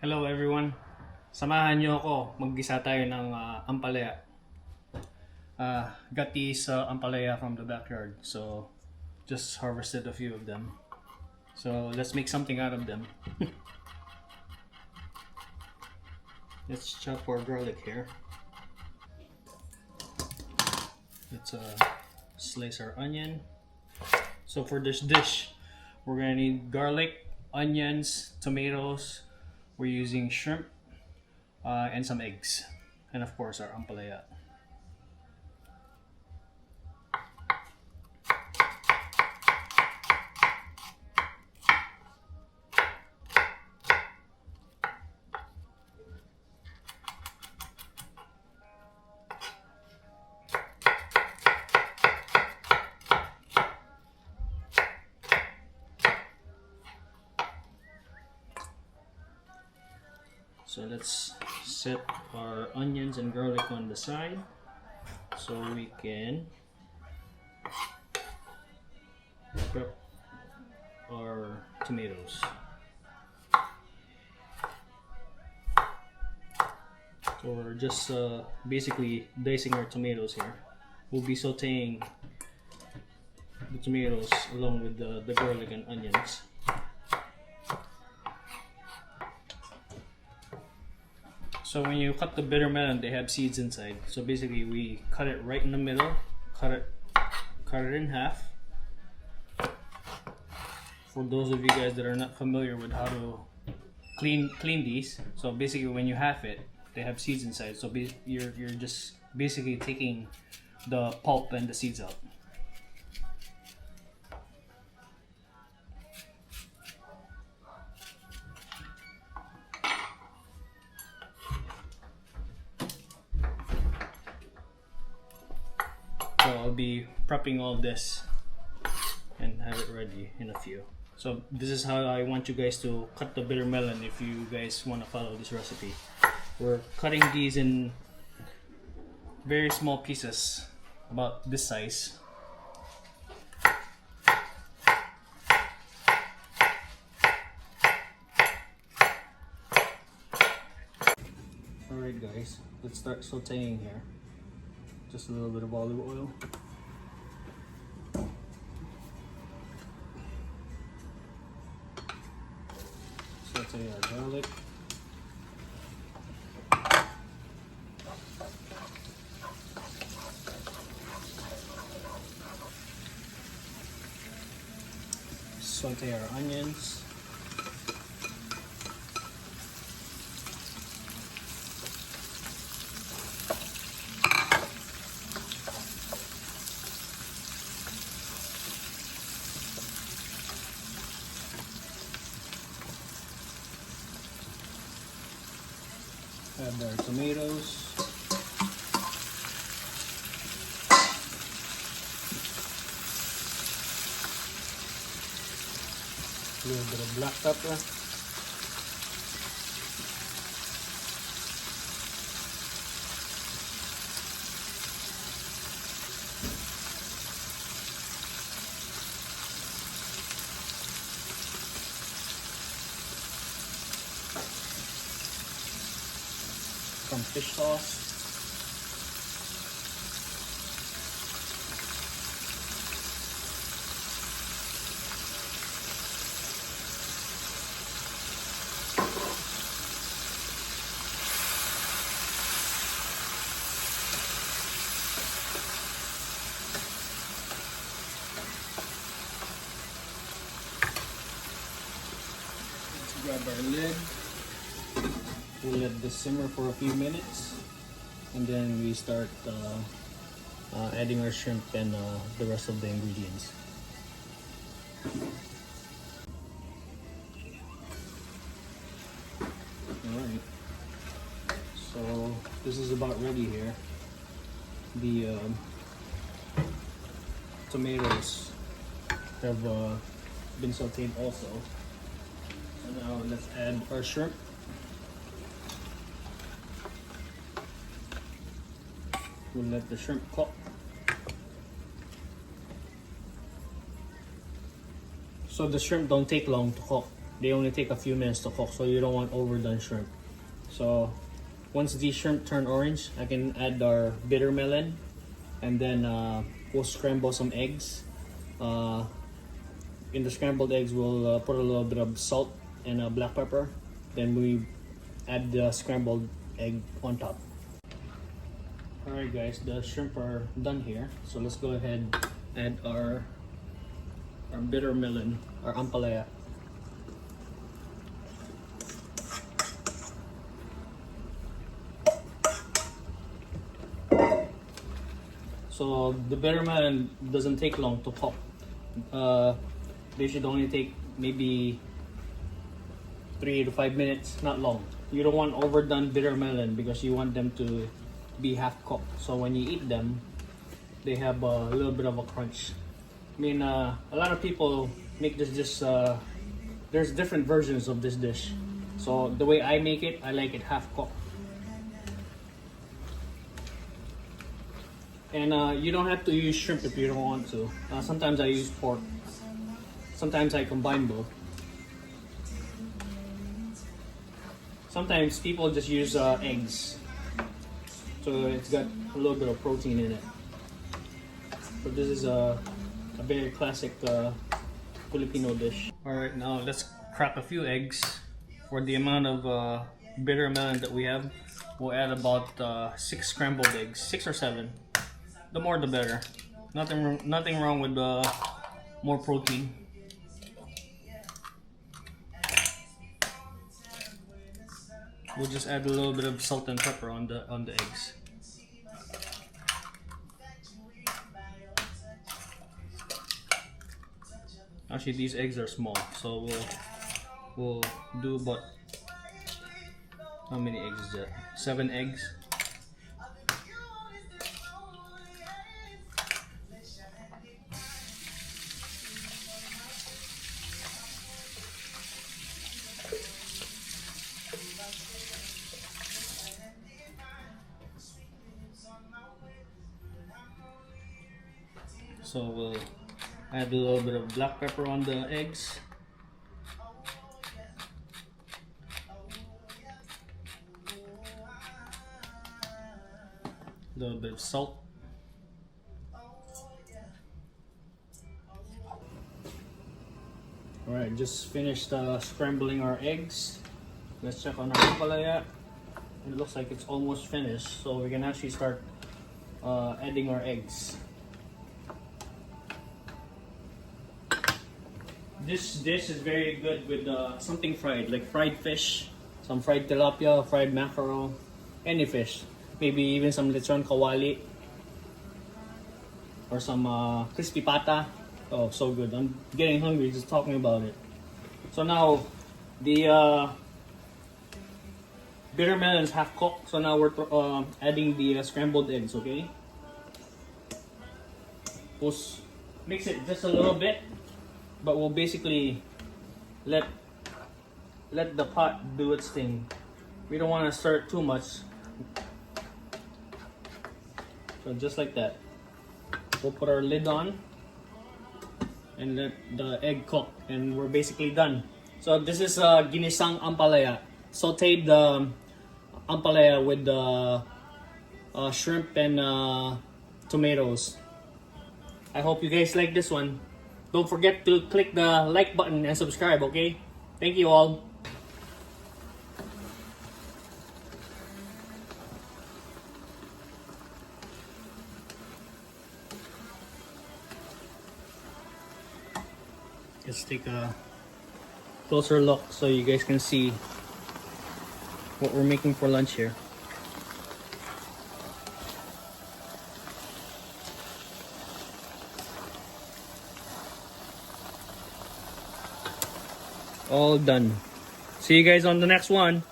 Hello everyone. Samahan niyo ako. Maggisa tayo ng ampalaya. Got these ampalaya from the backyard. So just harvested a few of them. So let's make something out of them. Let's chop our garlic here. Let's slice our onion. So for this dish, we're gonna need garlic, onions, tomatoes. We're using shrimp and some eggs, and of course our ampalaya. So let's set our onions and garlic on the side so we can prep our tomatoes. So we're just basically dicing our tomatoes here. We'll be sauteing the tomatoes along with the garlic and onions. So when you cut the bitter melon, they have seeds inside. So basically we cut it right in the middle, cut it in half. For those of you guys that are not familiar with how to clean these, so basically when you half it, they have seeds inside. So you're just basically taking the pulp and the seeds out. So I'll be prepping all this and have it ready in a few. So this is how I want you guys to cut the bitter melon if you guys want to follow this recipe. We're cutting these in very small pieces, about this size. Alright guys, let's start sauteing here. Just a little bit of olive oil. Saute our garlic. Saute our onions. Add our tomatoes. A little bit of black pepper. Some fish sauce. Let's grab our lid. We'll let this simmer for a few minutes, and then we start adding our shrimp and the rest of the ingredients. Alright, so this is about ready here. The tomatoes have been sauteed also. So now let's add our shrimp. We'll let the shrimp cook. So the shrimp don't take long to cook. they only take a few minutes to cook, so you don't want overdone shrimp. So once these shrimp turn orange, I can add our bitter melon, and then we'll scramble some eggs. In the scrambled eggs, we'll put a little bit of salt and black pepper. Then we add the scrambled egg on top. Alright guys, the shrimp are done here. So let's go ahead and add our bitter melon, our ampalaya. So the bitter melon doesn't take long to cook. They should only take maybe 3 to 5 minutes, not long. You don't want overdone bitter melon because you want them to be half cooked. So when you eat them, they have a little bit of a crunch. I mean, a lot of people make this dish. There's different versions of this dish. So the way I make it, I like it half cooked. And you don't have to use shrimp if you don't want to. Sometimes I use pork. Sometimes I combine both. Sometimes people just use eggs. So it's got a little bit of protein in it. But this is a very classic Filipino dish. Alright, now let's crack a few eggs. For the amount of bitter melon that we have, we'll add about 6 scrambled eggs, 6 or 7. The more the better. Nothing wrong with more protein. We'll just add a little bit of salt and pepper on the eggs. Actually, these eggs are small, so we'll do about, how many eggs is that? 7 eggs. So we'll add a little bit of black pepper on the eggs. A little bit of salt. Alright, just finished scrambling our eggs. Let's check on our ampalaya. It looks like it's almost finished, so we can actually start adding our eggs. This dish is very good with something fried, like fried fish, some fried tilapia, fried mackerel, any fish. Maybe even some lechon kawali or some crispy pata. Oh, so good. I'm getting hungry just talking about it. So now the bitter melon is half cooked. So now we're adding the scrambled eggs, okay? We'll mix it just a little bit. But we'll basically let the pot do its thing. We don't want to stir it too much. So just like that. We'll put our lid on and let the egg cook, and we're basically done. So this is Ginisang Ampalaya. Sautéed ampalaya with shrimp and tomatoes. I hope you guys like this one. Don't forget to click the like button and subscribe, okay? Thank you all. Let's take a closer look so you guys can see what we're making for lunch here. All done. See you guys on the next one.